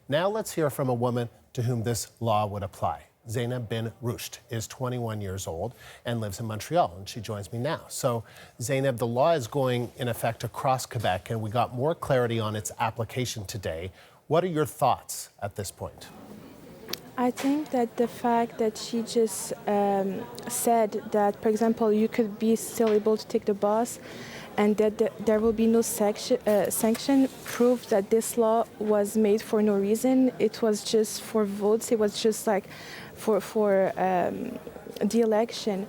Now let's hear from a woman to whom this law would apply. Zayneb Bin Ruchd is 21 years old and lives in Montreal, and she joins me now. So, Zayneb, the law is going in effect across Quebec, and we got more clarity on its application today. What are your thoughts at this point? I think that the fact that she just said that, for example, you could be still able to take the bus and that there will be no sanction proved that this law was made for no reason. It was just for votes. It was just like for the election.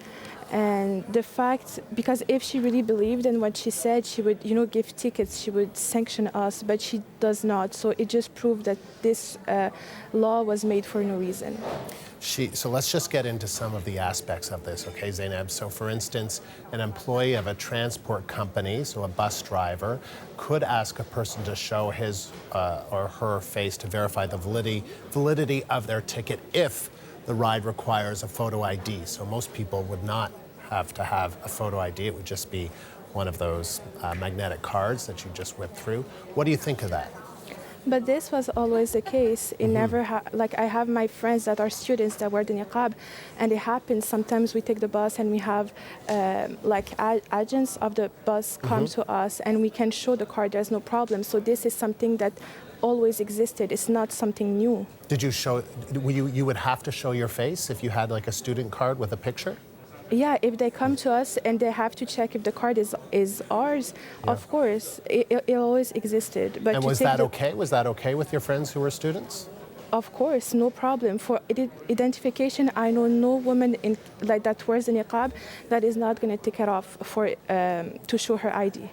And the fact, because if she really believed in what she said, she would, give tickets, she would sanction us, but she does not. So it just proved that this law was made for no reason. So let's just get into some of the aspects of this, okay, Zayneb? So for instance, an employee of a transport company, so a bus driver, could ask a person to show his or her face to verify the validity of their ticket if the ride requires a photo ID. So most people would not have to have a photo ID. It would just be one of those magnetic cards that you just whip through. What do you think of that? But this was always the case. It never like I have my friends that are students that wear the niqab, and it happens. Sometimes we take the bus and we have agents of the bus come to us, and we can show the card. There's no problem. So this is something that always existed. It's not something new. Did you show? You would have to show your face if you had like a student card with a picture? Yeah, if they come to us and they have to check if the card is ours, of course, it always existed. But and was that okay? Was that okay with your friends who were students? Of course, no problem. For identification, I know no woman that wears the niqab that is not going to take it off to show her ID.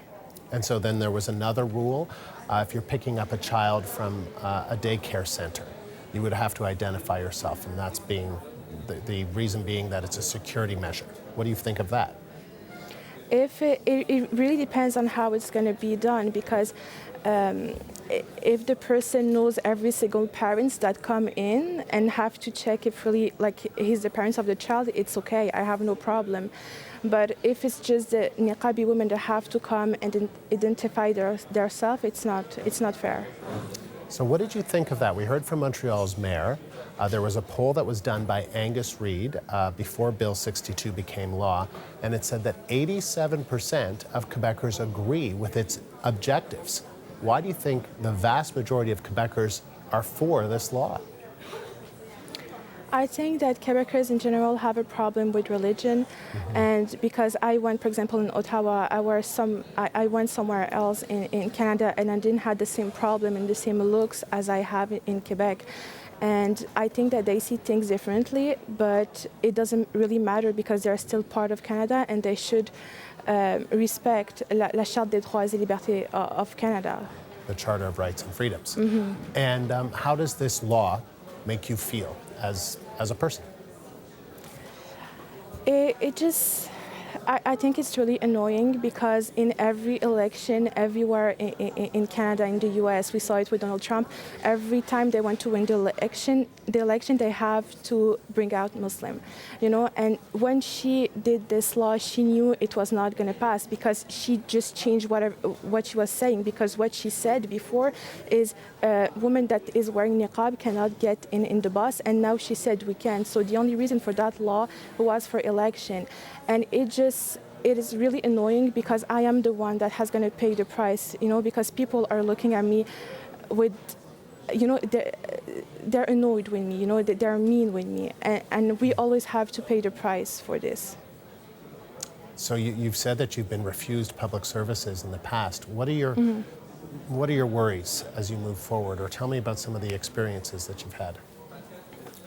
And so then there was another rule. If you're picking up a child from a daycare center, you would have to identify yourself, and that's being the reason being that it's a security measure. What do you think of that? If it really depends on how it's going to be done, because if the person knows every single parents that come in and have to check if really he's the parents of the child, it's okay. I have no problem. But if it's just the niqabi women that have to come and identify themselves, it's not fair. So what did you think of that? We heard from Montreal's mayor. There was a poll that was done by Angus Reid before Bill 62 became law, and it said that 87% of Quebecers agree with its objectives. Why do you think the vast majority of Quebecers are for this law? I think that Quebecers in general have a problem with religion, and because I went, for example, in Ottawa, I went somewhere else in Canada, and I didn't have the same problem and the same looks as I have in Quebec. And I think that they see things differently, but it doesn't really matter because they're still part of Canada, and they should respect la Charte des droits et libertés of Canada. The Charter of Rights and Freedoms. And how does this law make you feel as a person? I think it's really annoying because in every election, everywhere in Canada, in the US, we saw it with Donald Trump, every time they want to win the election, they have to bring out Muslim, and when she did this law, she knew it was not going to pass because she just changed what she was saying, because what she said before is a woman that is wearing niqab cannot get in the bus, and now she said we can. So the only reason for that law was for election. And it is really annoying because I am the one that has going to pay the price, because people are looking at me with, they're annoyed with me, they're mean with me. And we always have to pay the price for this. So you've said that you've been refused public services in the past. What are your worries as you move forward? Or tell me about some of the experiences that you've had.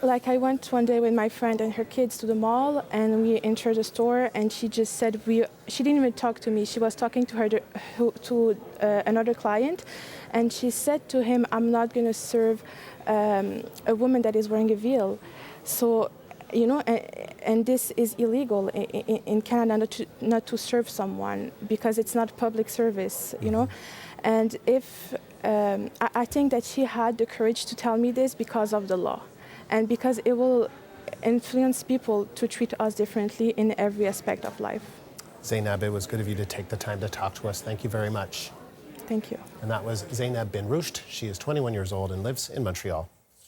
Like I went one day with my friend and her kids to the mall, and we entered the store, and she just said she didn't even talk to me. She was talking to another client, and she said to him, "I'm not going to serve a woman that is wearing a veil." So, and this is illegal in Canada not to serve someone because it's not public service, And if I think that she had the courage to tell me this because of the law. And because it will influence people to treat us differently in every aspect of life. Zayneb, it was good of you to take the time to talk to us. Thank you very much. Thank you. And that was Zayneb Bin Ruchd. She is 21 years old and lives in Montreal.